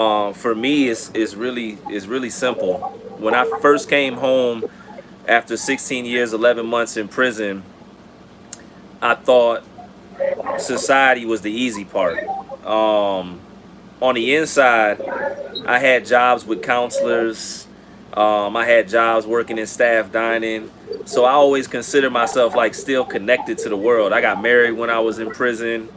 For me, it's really simple. When I first came home after 16 years, 11 months in prison, I thought society was the easy part. On the inside, I had jobs with counselors. I had jobs working in staff dining. So I always consider myself like still connected to the world. I got married when I was in prison.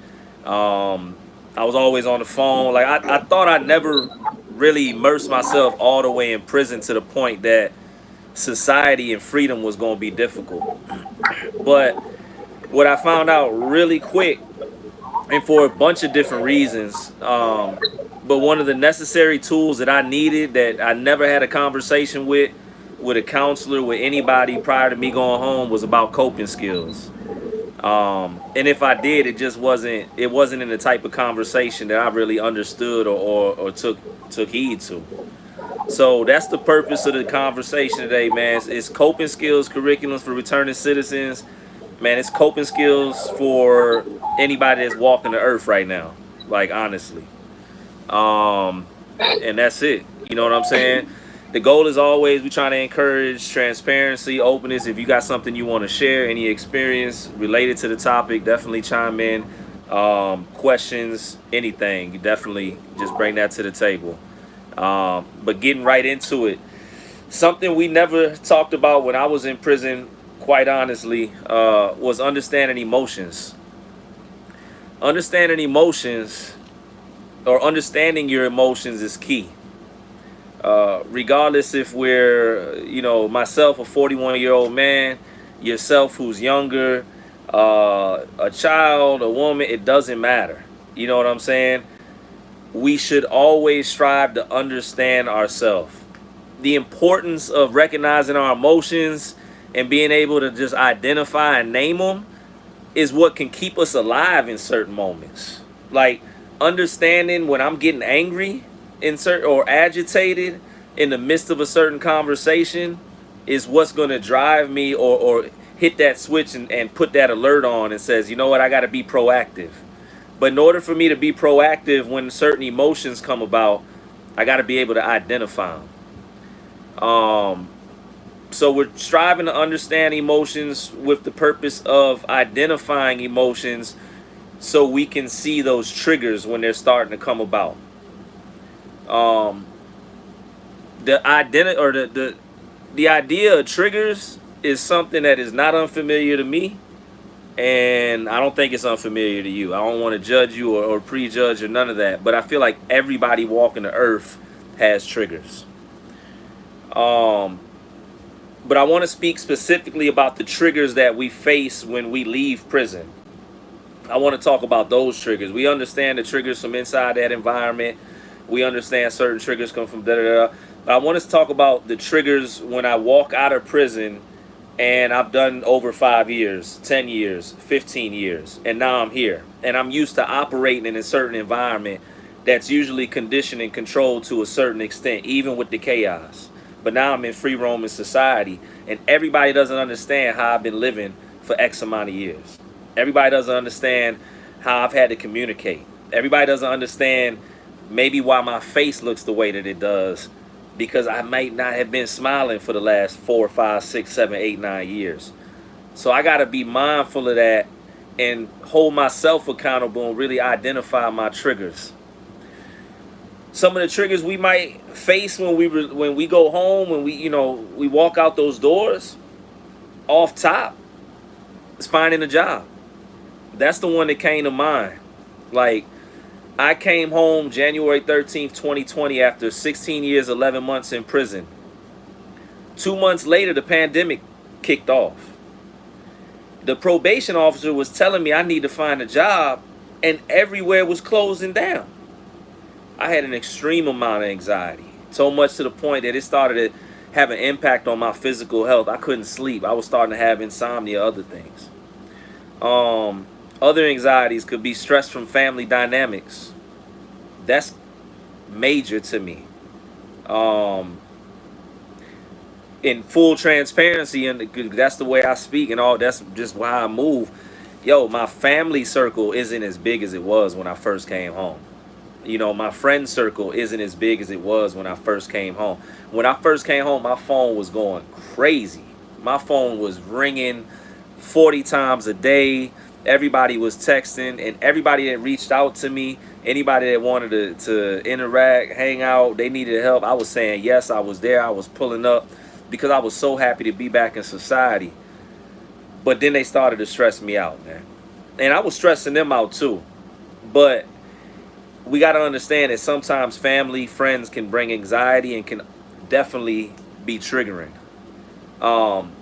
Um, I was always on the phone. Like I thought I'd never really immerse myself all the way in prison to the point that society and freedom was going to be difficult. But what I found out really quick, and for a bunch of different reasons, but one of the necessary tools that I needed that I never had a conversation with a counselor, with anybody prior to me going home, was about coping skills. And if I did, it wasn't in the type of conversation that I really understood or took heed to. So that's the purpose of the conversation today, man. It's coping skills curriculums for returning citizens. Man, it's coping skills for anybody that's walking the earth right now. Like honestly. Um, and that's it. You know what I'm saying? The goal is always we trying to encourage transparency, openness. If you got something you want to share, any experience related to the topic, definitely chime in. Questions, anything, definitely just bring that to the table. But getting right into it, something we never talked about when I was in prison, quite honestly, was understanding emotions. Understanding emotions or understanding your emotions is key. Regardless if we're, myself, a 41-year-old man, yourself who's younger, a child, a woman, it doesn't matter. You know what I'm saying? We should always strive to understand ourselves. The importance of recognizing our emotions and being able to just identify and name them is what can keep us alive in certain moments. Like understanding when I'm getting angry in certain or agitated in the midst of a certain conversation is what's going to drive me or hit that switch and put that alert on and says, you know what, I got to be proactive. But in order for me to be proactive when certain emotions come about, I got to be able to identify them. So we're striving to understand emotions with the purpose of identifying emotions so we can see those triggers when they're starting to come about. Um, the identity or the idea of triggers is something that is not unfamiliar to me, and I don't think it's unfamiliar to you. I don't want to judge you or prejudge or none of that, but I feel like everybody walking the earth has triggers. Um, but I want to speak specifically about the triggers that we face when we leave prison. I want to talk about those triggers. We understand the triggers from inside that environment. We understand certain triggers come from da da da. But I want us to talk about the triggers when I walk out of prison and I've done over 5 years, 10 years, 15 years, and now I'm here. And I'm used to operating in a certain environment that's usually conditioned and controlled to a certain extent, even with the chaos. But now I'm in free roaming society, and everybody doesn't understand how I've been living for X amount of years. Everybody doesn't understand how I've had to communicate. Everybody doesn't understand maybe why my face looks the way that it does because I might not have been smiling for the last 4, 5, 6, 7, 8, 9 years. So I got to be mindful of that and hold myself accountable and really identify my triggers. Some of the triggers we might face when we go home, when we walk out those doors, off top, is finding a job. That's the one that came to mind. Like I came home January 13th, 2020 after 16 years, 11 months in prison. 2 months later, the pandemic kicked off. The probation officer was telling me I need to find a job, and everywhere was closing down. I had an extreme amount of anxiety, so much to the point that it started to have an impact on my physical health. I couldn't sleep. I was starting to have insomnia, other things. Other anxieties could be stress from family dynamics. That's major to me. Um, in full transparency, and that's the way I speak, and all that's just why I move. Yo, my family circle isn't as big as it was when I first came home. You know, my friend circle isn't as big as it was when I first came home. When I first came home, my phone was going crazy. My phone was ringing 40 times a day. Everybody was texting, and everybody that reached out to me, anybody that wanted to interact, hang out, they needed help, I was saying yes. I was there. I was pulling up because I was so happy to be back in society. But then they started to stress me out, man. And I was stressing them out too. But we got to understand that sometimes family, friends can bring anxiety and can definitely be triggering. Um,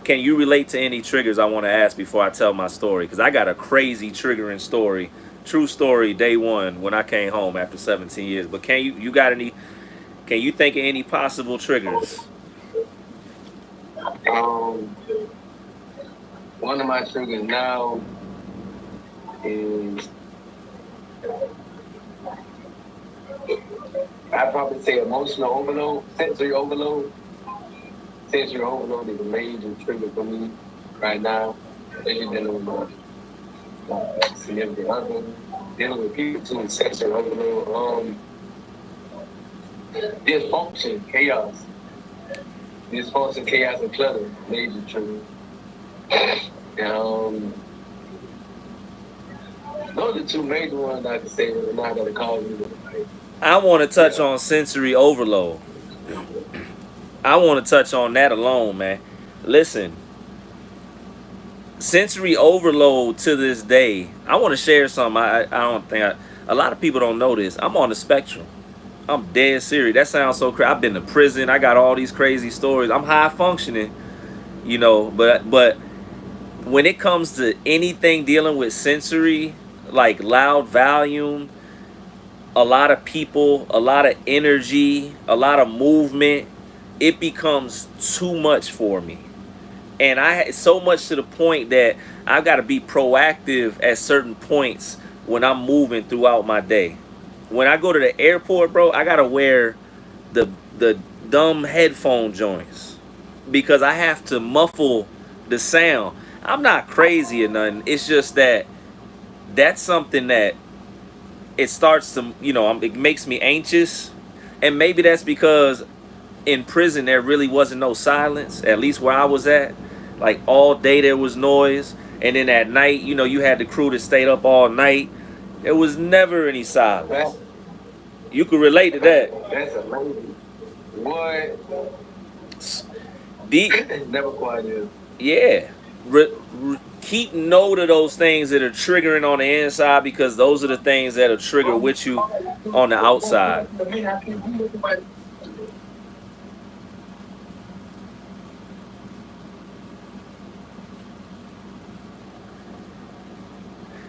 can you relate to any triggers I want to ask before I tell my story? Because I got a crazy triggering story. True story, day one when I came home after 17 years. But you got any, can you think of any possible triggers? Um, One of my triggers now is I probably say emotional overload, sensory overload. Sensory overload is a major trigger for me right now. Especially dealing with my significant other, dealing with people too, is sensory overload. Dysfunction, chaos. Dysfunction, chaos, and clutter, major trigger. Um, those are two major ones I can say that are not going to cause me to, I want to touch yeah. on sensory overload. I want to touch on that alone, man. Listen, sensory overload to this day. I want to share something. I don't think a lot of people don't know this. I'm on the spectrum. I'm dead serious. That sounds so crazy. I've been to prison. I got all these crazy stories. I'm high functioning, you know, but when it comes to anything dealing with sensory, like loud volume, a lot of people, a lot of energy, a lot of movement, it becomes too much for me. And so much to the point that I've got to be proactive at certain points when I'm moving throughout my day. When I go to the airport, bro, I gotta wear the dumb headphone joints because I have to muffle the sound. I'm not crazy or nothing. It's just that that's something that it starts to, it makes me anxious. And maybe that's because in prison there really wasn't no silence, at least where I was at. Like all day there was noise. And then at night, you had the crew that stayed up all night. There was never any silence. That, You could relate to that. that's amazing. What? Deep, Never quite is. yeah. Keep note of those things that are triggering on the inside because those are the things that'll trigger with you on the outside.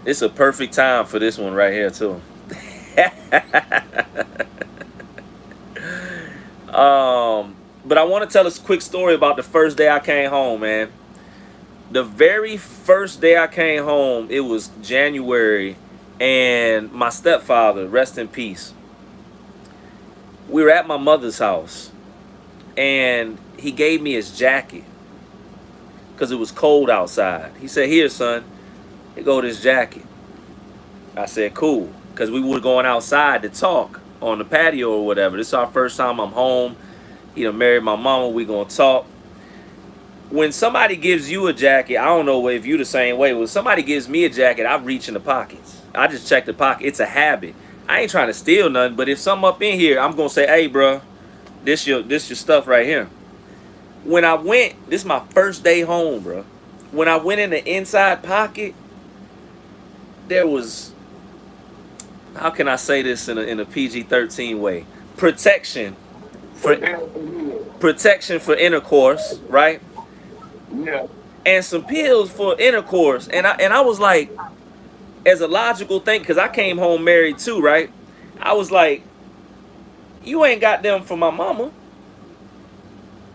It's a perfect time for this one right here too. But I want to tell a quick story about the first day I came home, man. The very first day I came home, it was January, and my stepfather, rest in peace, we were at my mother's house, and he gave me his jacket because it was cold outside. He said, "Here, son, here go this jacket." I said, "Cool," because we were going outside to talk on the patio or whatever. This is our first time I'm home. Married my mama. We gonna talk. When somebody gives you a jacket, I don't know if you the same way. When somebody gives me a jacket, I reach in the pockets. I just check the pocket. It's a habit. I ain't trying to steal nothing, but if something up in here, I'm gonna say, "Hey, bro, this your stuff right here." When I went, this is my first day home, bro. When I went in the inside pocket, there was, how can I say this in a PG-13 way? Protection for protection for intercourse, right? Yeah. And some pills for intercourse. And I was like, as a logical thing, because I came home married too, right? I was like, you ain't got them for my mama.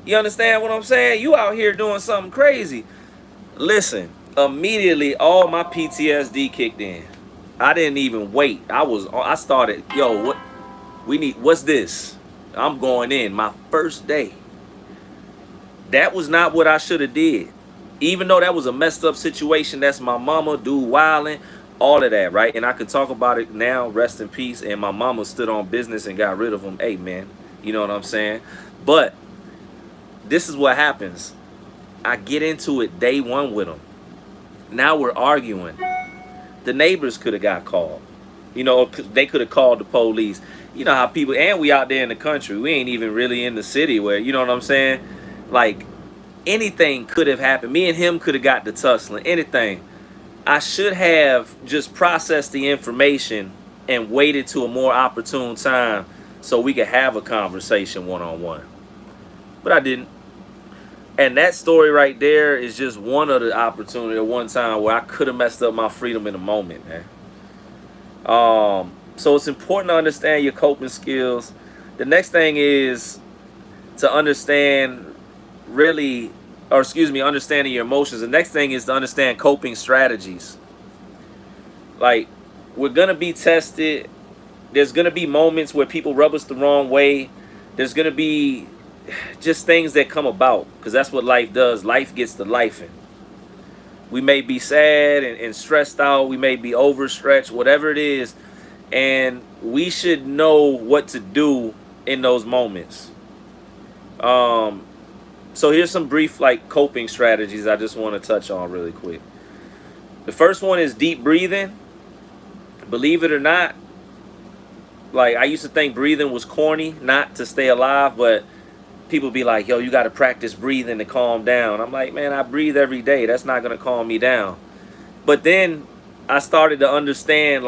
You understand what I'm saying? You out here doing something crazy. Listen, immediately all my PTSD kicked in. I didn't even wait. I started, yo, what's this? I'm going in my first day. That was not what I should have did. Even though that was a messed up situation, that's my mama, dude wilding. all of that, right? And I could talk about it now, rest in peace. And my mama stood on business and got rid of them. Hey, man, you know what I'm saying? But this is what happens. I get into it day one with them. Now we're arguing. The neighbors could have got called. You know, they could have called the police. You know how people, and we out there in the country. We ain't even really in the city where, you know what I'm saying? Like, anything could have happened. Me and him could have got to tussling. Anything. I should have just processed the information and waited to a more opportune time so we could have a conversation one-on-one. But I didn't. And that story right there is just one of the opportunity at one time where I could have messed up my freedom in a moment, man. So it's important to understand your coping skills. The next thing is to understand understanding your emotions. The next thing is to understand coping strategies. Like, we're gonna be tested. There's gonna be moments where people rub us the wrong way. There's gonna be just things that come about, because that's what life does. Life gets to lifing. We may be sad and stressed out. We may be overstretched, whatever it is. And we should know what to do in those moments. So here's some brief coping strategies I just want to touch on really quick. The first one is deep breathing. Believe it or not, I used to think breathing was corny, not to stay alive, but people be like, yo, you got to practice breathing to calm down. I'm like, man, I breathe every day. That's not going to calm me down. But then I started to understand,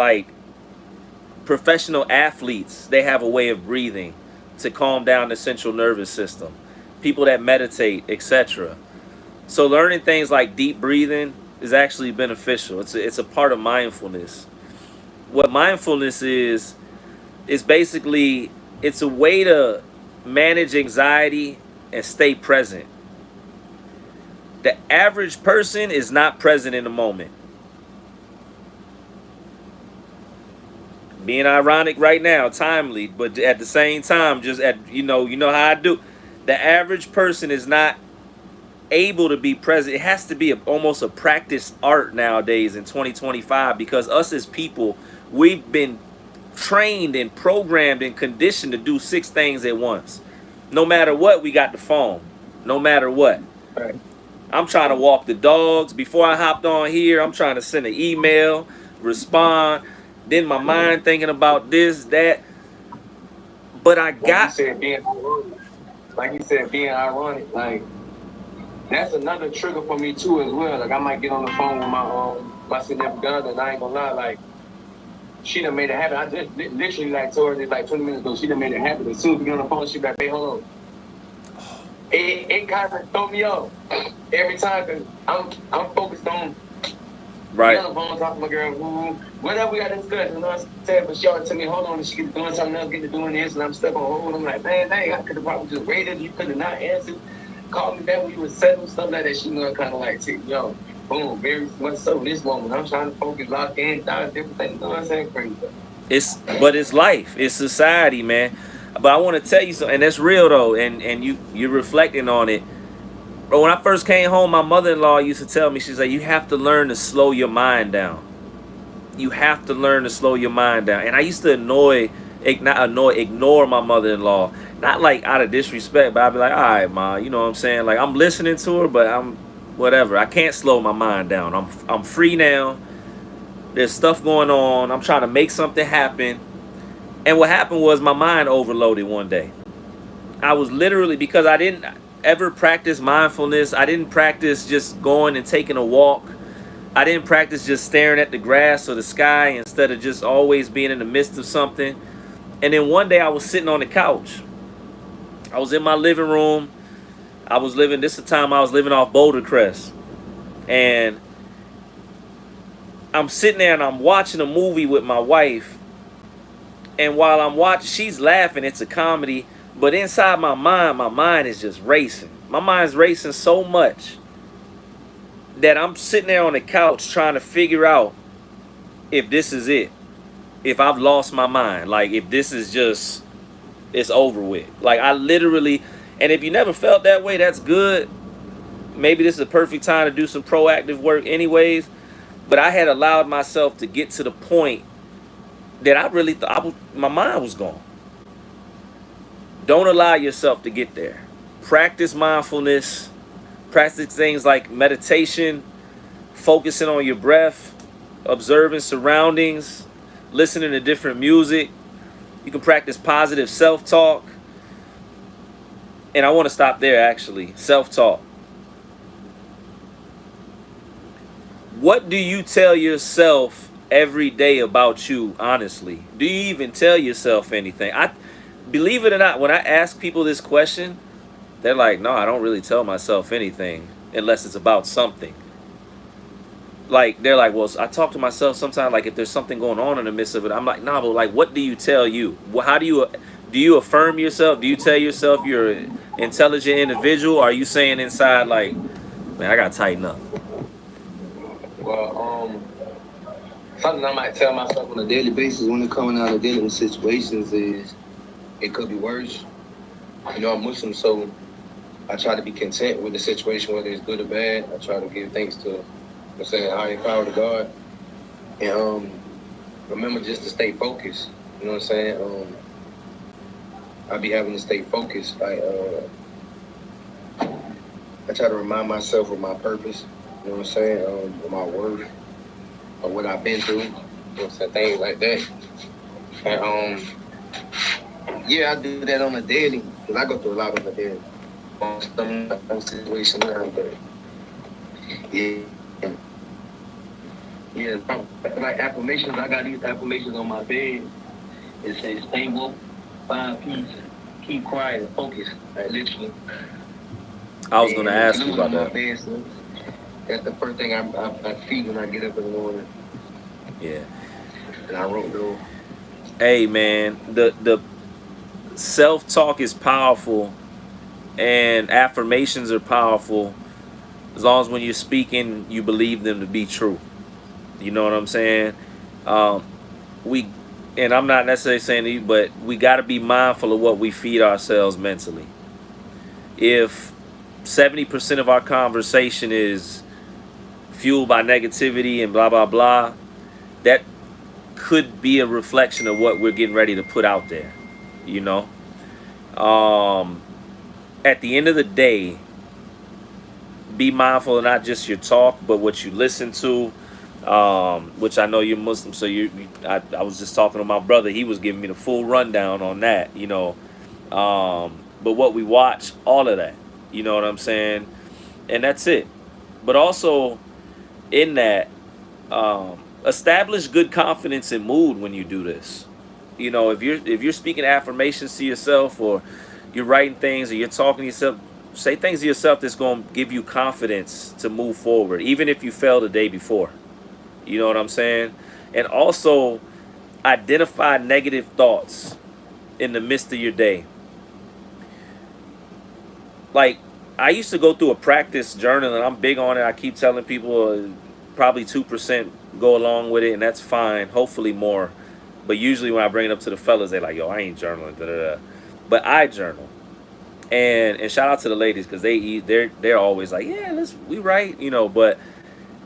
professional athletes, they have a way of breathing to calm down the central nervous system. People that meditate, etc. So learning things like deep breathing is actually beneficial. It's a part of mindfulness. What mindfulness is basically, it's a way to manage anxiety and stay present. The average person is not present in the moment. Being ironic right now, timely, but at the same time, just you know how I do. The average person is not able to be present. It has to be almost a practiced art nowadays in 2025, because us as people, we've been trained and programmed and conditioned to do 6 things at once. No matter what, we got the phone. No matter what. Right. I'm trying to walk the dogs. Before I hopped on here, I'm trying to send an email, respond. Then my mind thinking about this, that. But I got... Like you said, being ironic, that's another trigger for me too as well. I might get on the phone with my significant other, and I ain't gonna lie, she done made it happen. I just literally told her this 20 minutes ago. She done made it happen. As soon as we get on the phone, she be like, hey, hold on. It kind of throw me off every time, because I'm focused on right. On the phone talking to my girl, whatever we got to discuss, you know what I'm saying? But she always tell me, hold on, and she get doing something else, get to doing this, and I'm stuck on hold. I'm like, man, dang, I could have probably just waited. You could have not answered. Called me back when you were settled, stuff like that. She kind of yo, boom, very much so this moment. I'm trying to focus, lock in, down, different things. You know what I'm saying? Crazy. But it's life. It's society, man. But I want to tell you something, and that's real though, and you're reflecting on it. But when I first came home, my mother-in-law used to tell me, she's like, you have to learn to slow your mind down. You have to learn to slow your mind down. And I used to ignore my mother-in-law. Not out of disrespect, but I'd be like, all right, Ma, you know what I'm saying? I'm listening to her, but I'm whatever. I can't slow my mind down. I'm free now. There's stuff going on. I'm trying to make something happen. And what happened was my mind overloaded one day. I was literally, because I didn't ever practice mindfulness. I didn't practice just going and taking a walk. I didn't practice just staring at the grass or the sky instead of just always being in the midst of something. And then one day I was sitting on the couch. I was in my living room. This is the time I was living off Boulder Crest. And I'm sitting there and I'm watching a movie with my wife. And while I'm watching, she's laughing. It's a comedy. But inside my mind is just racing. My mind's racing so much that I'm sitting there on the couch trying to figure out if this is it. If I've lost my mind. If this is just, it's over with. I literally, and if you never felt that way, that's good. Maybe this is a perfect time to do some proactive work anyways. But I had allowed myself to get to the point that I really thought my mind was gone. Don't allow yourself to get there. Practice mindfulness. Practice things like meditation, focusing on your breath, observing surroundings, listening to different music. You can practice positive self-talk. And I want to stop there actually. Self-talk. What do you tell yourself every day about you, honestly? Do you even tell yourself anything? I believe it or not, when I ask people this question, they're like, "No, I don't really tell myself anything unless it's about something." Like they're like, "Well, I talk to myself sometimes like if there's something going on in the midst of it." I'm like, "Nah, but like what do you tell you? How do you affirm yourself? Do you tell yourself you're an intelligent individual? Or are you saying inside like, man, I got to tighten up?" Well, something I might tell myself on a daily basis when it coming out of dealing with situations is it could be worse. You know, I'm Muslim, so I try to be content with the situation, whether it's good or bad. I try to give thanks to, I'm saying, higher power to God. And remember just to stay focused. You know what I'm saying? I be having to stay focused. I try to remind myself of my purpose. You know what I'm saying? Of my worth, or what I've been through. You know what I'm saying? Things like that. And yeah, I do that on a daily because I go through a lot on a daily. Some situation now, but yeah. Yeah, like affirmations, I got these affirmations on my bed. It says stay woke, find peace, keep quiet, and focus. Like literally. I was going to ask you about that. Bed, so that's the first thing I see when I get up in the morning. Yeah. And I wrote those. Hey man, the self-talk is powerful and affirmations are powerful as long as when you're speaking you believe them to be true. You know what I'm saying? We and I'm not necessarily saying to you, but we got to be mindful of what we feed ourselves mentally. If 70% of our conversation is fueled by negativity and blah blah blah, that could be a reflection of what we're getting ready to put out there. You know, at the end of the day, be mindful of not just your talk, but what you listen to. Which I know you're Muslim, so I was just talking to my brother. He was giving me the full rundown on that. You know, but what we watch, all of that. You know what I'm saying? And that's it. But also in that, establish good confidence and mood when you do this. You know, if you're speaking affirmations to yourself, or you're writing things, or you're talking to yourself, say things to yourself that's going to give you confidence to move forward, even if you fell the day before. You know what I'm saying? And also identify negative thoughts in the midst of your day. Like, I used to go through a practice journal, and I'm big on it. I keep telling people probably 2% go along with it, and that's fine. Hopefully more. But usually when I bring it up to the fellas, they're like, yo, I ain't journaling. Da, da, da. But I journal. And shout out to the ladies, because they're always like, yeah, we write, you know. But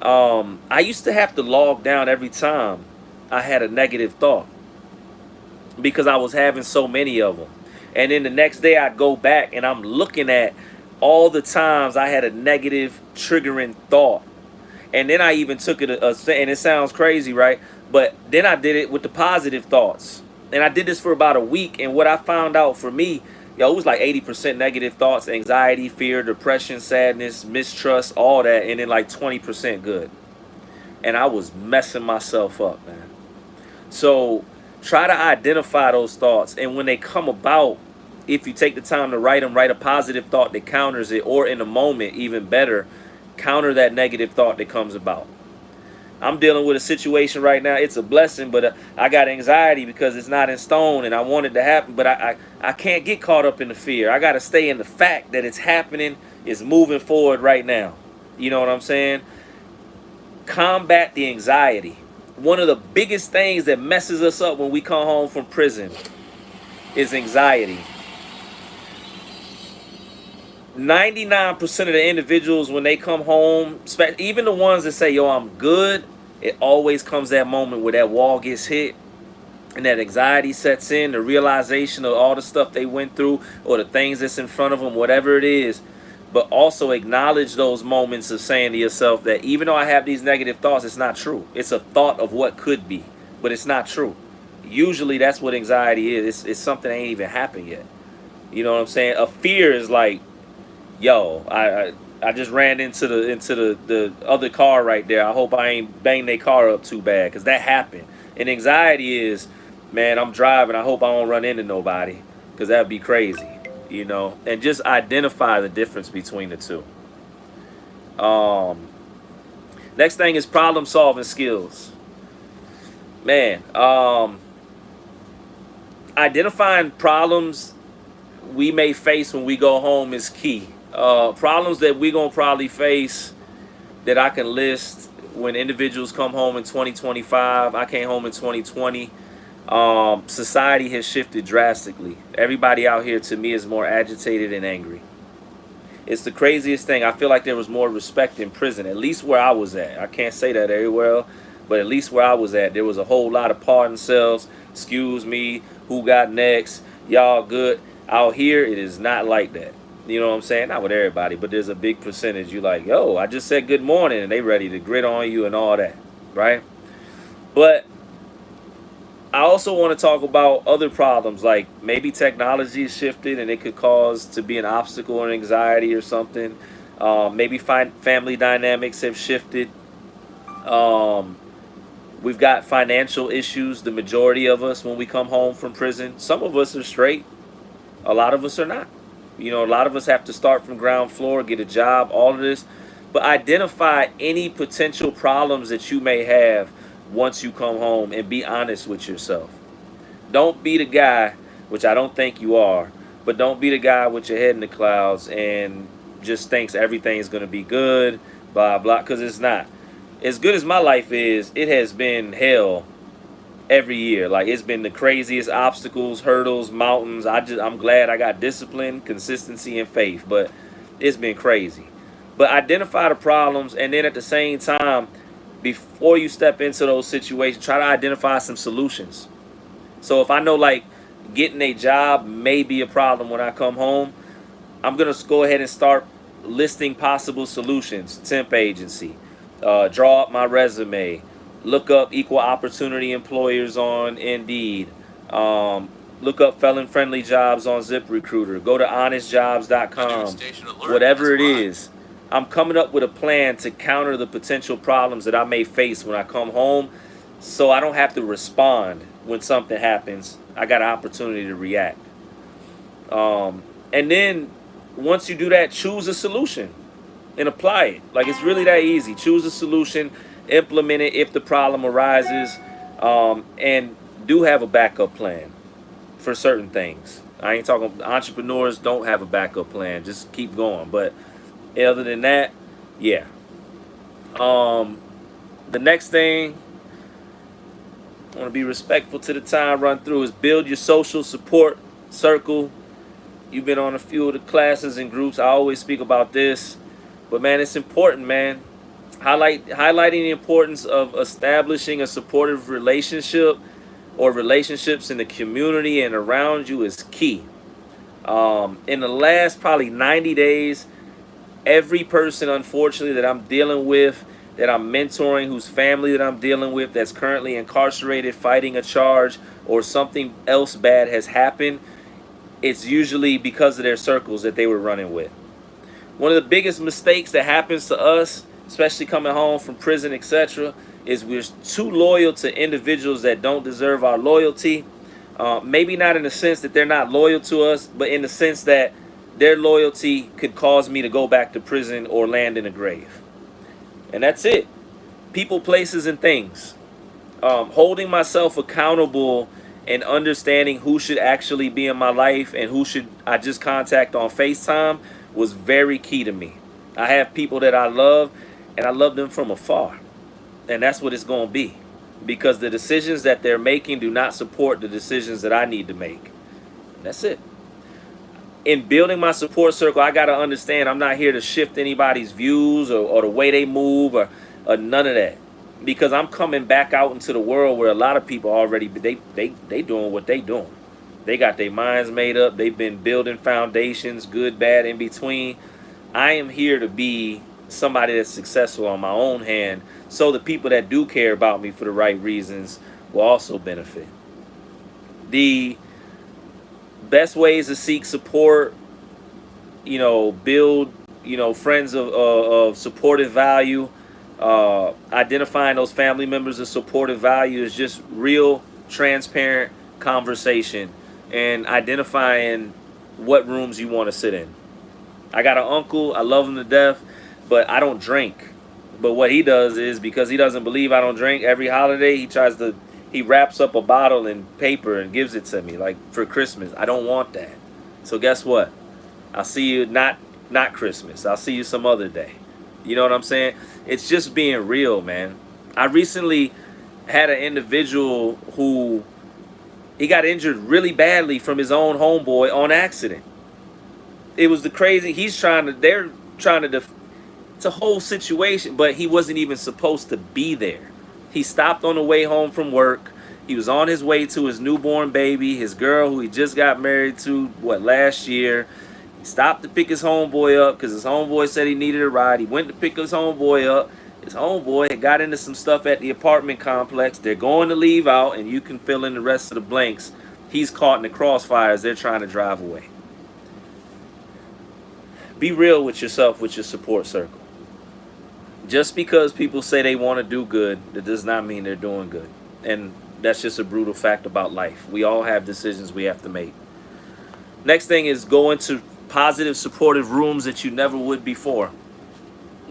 I used to have to log down every time I had a negative thought, because I was having so many of them. And then the next day I'd go back and I'm looking at all the times I had a negative triggering thought. And then I even took it and it sounds crazy, right? But then I did it with the positive thoughts. And I did this for about a week. And what I found out for me, it was like 80% negative thoughts, anxiety, fear, depression, sadness, mistrust, all that. And then like 20% good. And I was messing myself up, man. So try to identify those thoughts. And when they come about, if you take the time to write them, write a positive thought that counters it, or in a moment, even better, counter that negative thought that comes about. I'm dealing with a situation right now. It's a blessing, but I got anxiety because it's not in stone and I want it to happen, but I can't get caught up in the fear. I got to stay in the fact that it's happening, it's moving forward right now. You know what I'm saying? Combat the anxiety. One of the biggest things that messes us up when we come home from prison is anxiety. 99% of the individuals when they come home, even the ones that say, yo, I'm good, It always comes that moment where that wall gets hit and that anxiety sets in, the realization of all the stuff they went through or the things that's in front of them, whatever it is. But also acknowledge those moments of saying to yourself that even though I have these negative thoughts, it's not true. It's a thought of what could be, but it's not true. Usually that's what anxiety is. It's something that ain't even happened yet. You know what I'm saying? A fear is like, yo, I just ran into the other car right there. I hope I ain't banged their car up too bad, because that happened. And anxiety is, man, I'm driving. I hope I don't run into nobody, because that'd be crazy, you know. And just identify the difference between the two. Next thing is problem solving skills. Man, identifying problems we may face when we go home is key. Problems that we gonna probably face that I can list when individuals come home in 2025. I came home in 2020. Society has shifted drastically. Everybody out here to me is more agitated and angry. It's the craziest thing. I feel like there was more respect in prison, at least where I was at. I can't say that everywhere, but at least where I was at, there was a whole lot of pardon cells. Excuse me, who got next? Y'all good? Out here, it is not like that. You know what I'm saying? Not with everybody, but there's a big percentage. You like, yo, I just said good morning, and they ready to grit on you and all that, right? But I also want to talk about other problems, like maybe technology has shifted and it could cause to be an obstacle or anxiety or something. Maybe family dynamics have shifted. We've got financial issues, the majority of us, when we come home from prison. Some of us are straight. A lot of us are not. You know, a lot of us have to start from ground floor, get a job, all of this. But identify any potential problems that you may have once you come home and be honest with yourself. Don't be the guy, which I don't think you are, but don't be the guy with your head in the clouds and just thinks everything's going to be good, blah, blah, because it's not. As good as my life is, it has been hell every year. Like, it's been the craziest obstacles, hurdles, mountains. I'm glad I got discipline, consistency, and faith, but it's been crazy. But identify the problems, and then at the same time, before you step into those situations, try to identify some solutions. So if I know, like, getting a job may be a problem when I come home, I'm going to go ahead and start listing possible solutions. Temp agency, draw up my resume, look up equal opportunity employers on Indeed, look up felon-friendly jobs on ZipRecruiter, go to honestjobs.com, whatever it is. I'm coming up with a plan to counter the potential problems that I may face when I come home, so I don't have to respond when something happens. I got an opportunity to react. And then once you do that, choose a solution and apply it. Like, it's really that easy. Choose a solution, implement it if the problem arises, and do have a backup plan for certain things. I ain't talking, entrepreneurs don't have a backup plan. Just keep going. But other than that, yeah. The next thing, I want to be respectful to the time run through, is build your social support circle. You've been on a few of the classes and groups. I always speak about this, but man, it's important, man. Highlighting the importance of establishing a supportive relationship or relationships in the community and around you is key. In the last probably 90 days, every person, unfortunately, that I'm dealing with, that I'm mentoring, whose family that I'm dealing with, that's currently incarcerated, fighting a charge, or something else bad has happened, it's usually because of their circles that they were running with. One of the biggest mistakes that happens to us, especially coming home from prison, etc., is we're too loyal to individuals that don't deserve our loyalty. Maybe not in the sense that they're not loyal to us, but in the sense that their loyalty could cause me to go back to prison or land in a grave. And that's it. People, places, and things. Holding myself accountable and understanding who should actually be in my life and who should I just contact on FaceTime was very key to me. I have people that I love, and I love them from afar. And that's what it's going to be. Because the decisions that they're making do not support the decisions that I need to make. That's it. In building my support circle, I got to understand I'm not here to shift anybody's views or the way they move or none of that. because I'm coming back out into the world where a lot of people already they doing what they doing. They got their minds made up. They've been building foundations, good, bad, in between. I am here to be somebody that's successful on my own hand, so the people that do care about me for the right reasons will also benefit. The best ways to seek support, build, friends of supportive value, identifying those family members of supportive value is just real, transparent conversation and identifying what rooms you want to sit in. I got an uncle, I love him to death, but I don't drink. But what he does is, because he doesn't believe I don't drink, every holiday he wraps up a bottle in paper and gives it to me, like for Christmas. I don't want that. So guess what? I'll see you not Christmas. I'll see you some other day. You know what I'm saying? It's just being real, man. I recently had an individual who he got injured really badly from his own homeboy on accident. It was the crazy. They're trying to it's a whole situation, but he wasn't even supposed to be there. He stopped on the way home from work. He was on his way to his newborn baby, his girl who he just got married to, last year. He stopped to pick his homeboy up because his homeboy said he needed a ride. He went to pick his homeboy up. His homeboy had got into some stuff at the apartment complex. They're going to leave out, and you can fill in the rest of the blanks. He's caught in the crossfires. They're trying to drive away. Be real with yourself, with your support circle. Just because people say they want to do good, that does not mean they're doing good. And that's just a brutal fact about life. We all have decisions we have to make. Next thing is go into positive, supportive rooms that you never would before.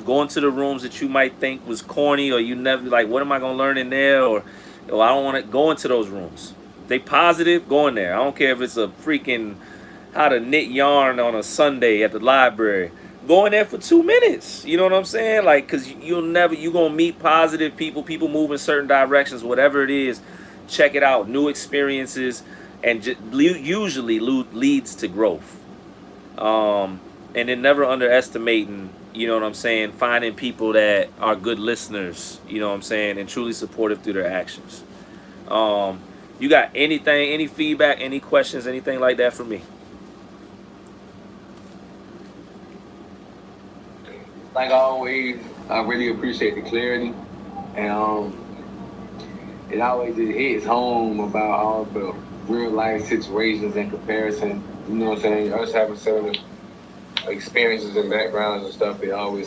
Go into the rooms that you might think was corny, or you never, like, what am I going to learn in there? Or I don't want to go into those rooms. They positive, go in there. I don't care if it's a freaking how to knit yarn on a Sunday at the library. Go in there for 2 minutes. You know what I'm saying? Like, because you're going to meet positive people move in certain directions, whatever it is. Check it out. New experiences, and usually leads to growth. And then never underestimating, you know what I'm saying, finding people that are good listeners, you know what I'm saying, and truly supportive through their actions. You got anything, any feedback, any questions, anything like that for me? Like always, I really appreciate the clarity, and it always just hits home about all the real life situations and comparison. You know what I'm saying? Us having certain experiences and backgrounds and stuff, it always